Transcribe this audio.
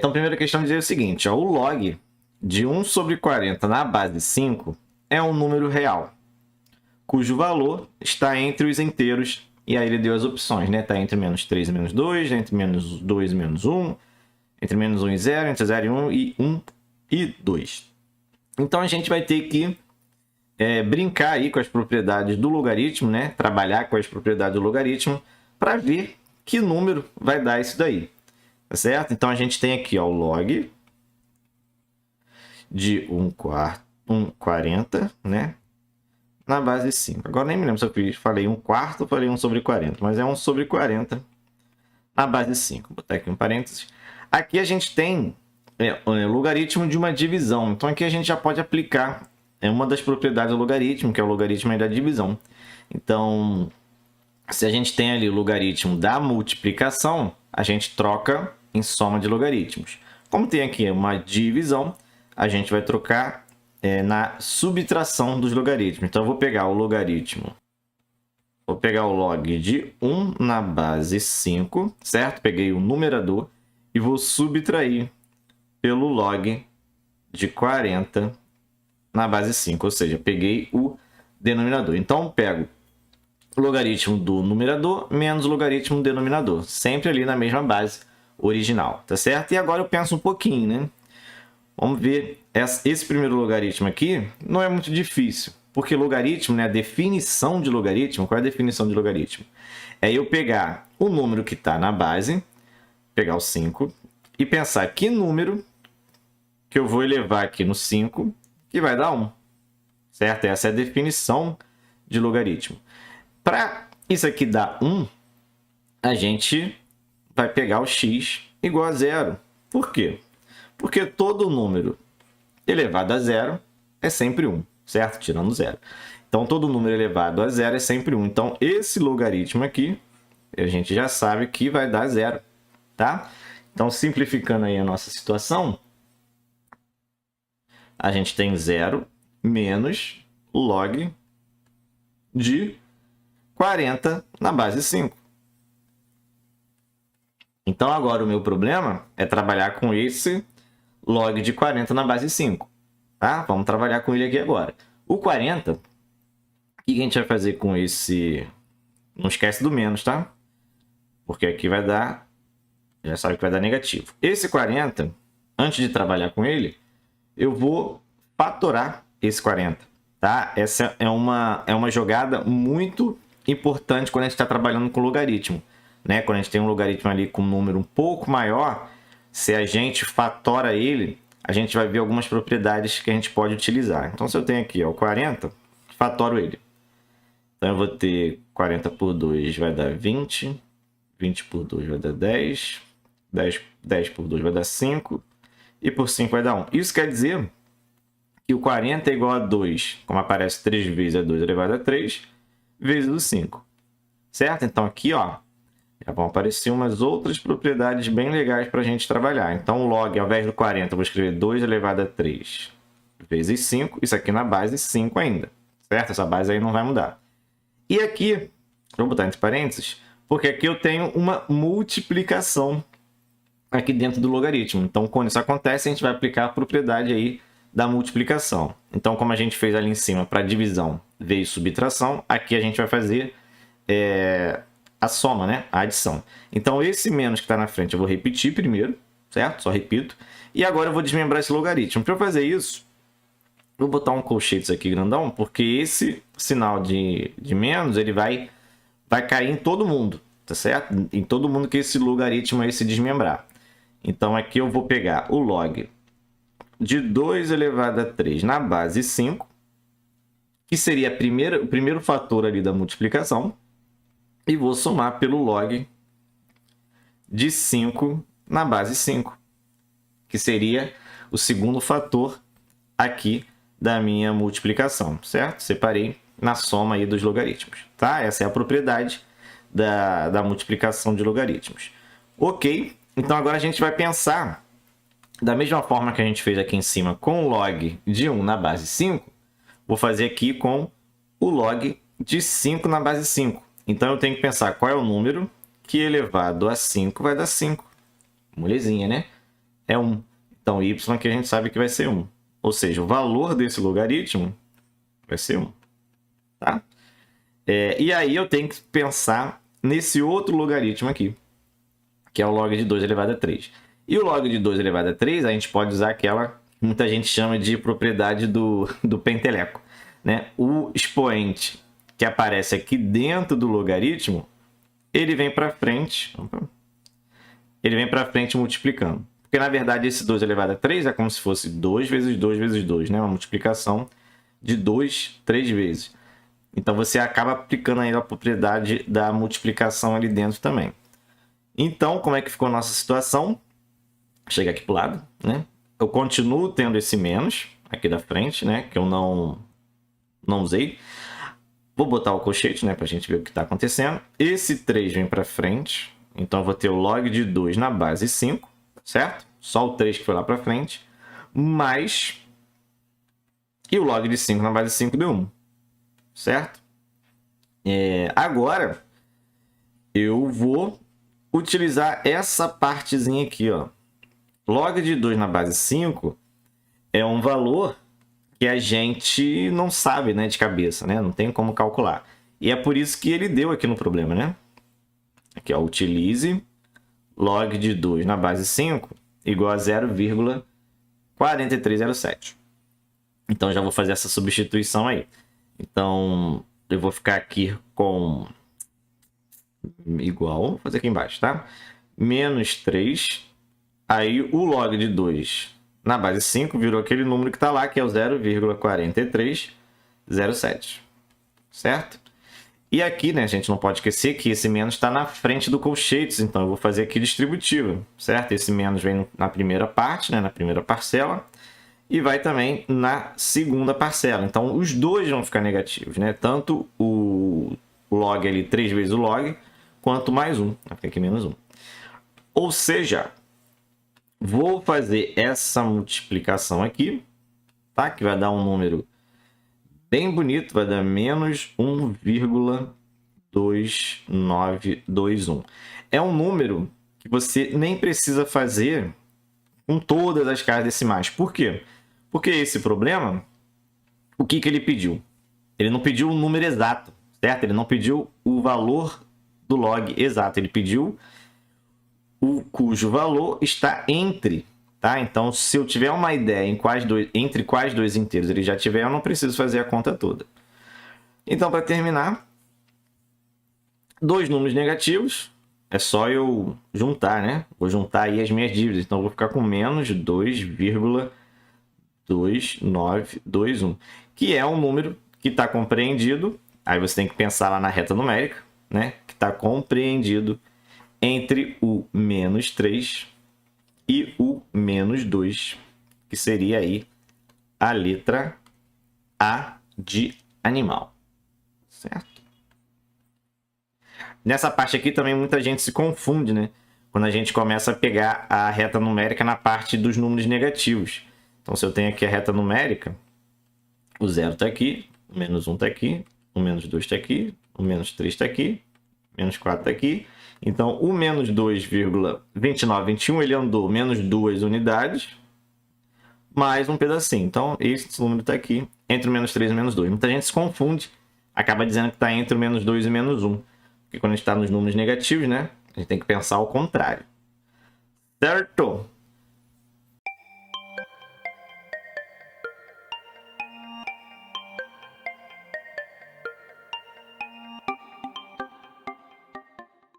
Então, a primeira questão diz o seguinte, ó, o log de 1 sobre 40 na base 5 é um número real, cujo valor está entre os inteiros, e aí ele deu as opções, né? Está entre menos 3 e menos 2, entre menos 2 e menos 1, entre menos 1 e 0, entre 0 e 1 e 1 e 2. Então, a gente vai ter que brincar aí com as propriedades do logaritmo, né? Trabalhar com as propriedades do logaritmo para ver que número vai dar isso daí, tá certo? Então, a gente tem aqui ó, o log de 1/40, né? Na base 5. Agora nem me lembro se eu falei 1/4 ou falei 1 sobre 40, mas é 1 sobre 40 na base 5. Vou botar aqui um parênteses. Aqui a gente tem o logaritmo de uma divisão. Então aqui a gente já pode aplicar uma das propriedades do logaritmo, que é o logaritmo da divisão. Então, se a gente tem ali o logaritmo da multiplicação, a gente troca em soma de logaritmos. Como tem aqui uma divisão, a gente vai trocar na subtração dos logaritmos. Então, eu vou pegar o logaritmo, vou pegar o log de 1 na base 5, certo? Peguei o numerador e vou subtrair pelo log de 40 na base 5, ou seja, peguei o denominador. Então, eu pego o logaritmo do numerador menos o logaritmo do denominador, sempre ali na mesma base original, tá certo? E agora eu penso um pouquinho, né? Vamos ver, esse primeiro logaritmo aqui não é muito difícil, porque logaritmo, né, a definição de logaritmo, qual é a definição de logaritmo? É eu pegar o número que está na base, pegar o 5, e pensar que número que eu vou elevar aqui no 5, que vai dar 1, certo? Essa é a definição de logaritmo. Para isso aqui dar 1, a gente vai pegar o x igual a 0. Por quê? Porque todo número elevado a 0 é sempre 1, certo? Tirando 0. Então, todo número elevado a 0 é sempre 1. Então, esse logaritmo aqui, a gente já sabe que vai dar 0, tá? Então, simplificando aí a nossa situação, a gente tem 0 menos log de 40 na base 5. Então, agora o meu problema é trabalhar com esse log de 40 na base 5. Tá? Vamos trabalhar com ele aqui agora. O 40, o que a gente vai fazer com esse... Não esquece do menos, tá? Porque aqui vai dar... Já sabe que vai dar negativo. Esse 40, antes de trabalhar com ele, eu vou fatorar esse 40. Tá? Essa é uma jogada muito importante quando a gente está trabalhando com logaritmo. Né? Quando a gente tem um logaritmo ali com um número um pouco maior, se a gente fatora ele, a gente vai ver algumas propriedades que a gente pode utilizar. Então, se eu tenho aqui ó, o 40, fatoro ele. Então, eu vou ter 40 por 2 vai dar 20, 20 por 2 vai dar 10, 10 por 2 vai dar 5, e por 5 vai dar 1. Isso quer dizer que o 40 é igual a 2, como aparece 3 vezes é 2 elevado a 3, vezes o 5. Certo? Então, aqui, ó, já vão aparecer umas outras propriedades bem legais para a gente trabalhar. Então, o log, ao invés do 40, eu vou escrever 2 elevado a 3 vezes 5. Isso aqui na base 5 ainda. Certo? Essa base aí não vai mudar. E aqui, vou botar entre parênteses, porque aqui eu tenho uma multiplicação aqui dentro do logaritmo. Então, quando isso acontece, a gente vai aplicar a propriedade aí da multiplicação. Então, como a gente fez ali em cima para divisão veio subtração, aqui a gente vai fazer... a soma, né? A adição. Então, esse menos que está na frente eu vou repetir primeiro, certo? Só repito. E agora eu vou desmembrar esse logaritmo. Para eu fazer isso, eu vou botar um colchetes aqui grandão, porque esse sinal de menos ele vai cair em todo mundo, tá certo? Em todo mundo que esse logaritmo aí se desmembrar. Então, aqui eu vou pegar o log de 2 elevado a 3 na base 5, que seria o primeiro fator ali da multiplicação, e vou somar pelo log de 5 na base 5, que seria o segundo fator aqui da minha multiplicação, certo? Separei na soma aí dos logaritmos, tá? Essa é a propriedade da multiplicação de logaritmos. Ok, então agora a gente vai pensar da mesma forma que a gente fez aqui em cima com o log de 1 na base 5, vou fazer aqui com o log de 5 na base 5. Então, eu tenho que pensar qual é o número que elevado a 5 vai dar 5. Molezinha, né? é 1. Então, y que a gente sabe que vai ser 1. Ou seja, o valor desse logaritmo vai ser 1. Tá? E aí eu tenho que pensar nesse outro logaritmo aqui, que é o log de 2 elevado a 3. E o log de 2 elevado a 3, a gente pode usar aquela que muita gente chama de propriedade do penteleco. Né? O expoente que aparece aqui dentro do logaritmo, ele vem para frente. Ele vem para frente multiplicando. Porque, na verdade, esse 2 elevado a 3 é como se fosse 2 vezes 2 vezes 2, né? Uma multiplicação de 2, 3 vezes. Então, você acaba aplicando ainda a propriedade da multiplicação ali dentro também. Então, como é que ficou a nossa situação? Chega aqui para o lado, né? Eu continuo tendo esse menos aqui da frente, né? Que eu não usei. Vou botar o colchete, né? Para a gente ver o que está acontecendo. Esse 3 vem para frente. Então, eu vou ter o log de 2 na base 5, certo? Só o 3 que foi lá para frente. Mais... E o log de 5 na base 5 deu 1. Certo? Agora, eu vou utilizar essa partezinha aqui, ó. Log de 2 na base 5 é um valor que a gente não sabe, né, de cabeça, né? Não tem como calcular. E é por isso que ele deu aqui no problema, né? Aqui, ó, utilize log de 2 na base 5 igual a 0,4307. Então, já vou fazer essa substituição aí. Então, eu vou ficar aqui com igual, vou fazer aqui embaixo, tá? Menos 3. Aí, o log de 2 na base 5 virou aquele número que está lá, que é o 0,4307. Certo? E aqui, né, a gente não pode esquecer que esse menos está na frente do colchetes, então eu vou fazer aqui distributiva, certo? Esse menos vem na primeira parte, né, na primeira parcela, e vai também na segunda parcela. Então, os dois vão ficar negativos, né? Tanto o log ali, 3 vezes o log, quanto mais 1. Vai ficar aqui menos 1. Ou seja, vou fazer essa multiplicação aqui, tá? Que vai dar um número bem bonito, vai dar menos 1,2921. É um número que você nem precisa fazer com todas as casas decimais. Por quê? Porque esse problema, o que ele pediu? Ele não pediu o número exato, certo? Ele não pediu o valor do log exato. Ele pediu o cujo valor está entre, tá? Então, se eu tiver uma ideia entre quais dois inteiros ele já tiver, eu não preciso fazer a conta toda. Então, para terminar, dois números negativos, é só eu juntar, né? Vou juntar aí as minhas dívidas. Então, eu vou ficar com menos 2,2921, que é um número que está compreendido. Aí você tem que pensar lá na reta numérica, né? Que está compreendido entre o menos 3 e o menos 2, que seria aí a letra A de animal, certo? Nessa parte aqui também muita gente se confunde, né? Quando a gente começa a pegar a reta numérica na parte dos números negativos. Então, se eu tenho aqui a reta numérica, o 0 está aqui, o menos 1 está aqui, o menos 2 está aqui, o menos 3 está aqui, o menos 4 está aqui. Então, o menos 2,2921, ele andou menos 2 unidades, mais um pedacinho. Então, esse número está aqui, entre o menos 3 e o menos 2. Muita gente se confunde, acaba dizendo que está entre o menos 2 e o menos 1. Porque quando a gente está nos números negativos, né, a gente tem que pensar ao contrário. Certo?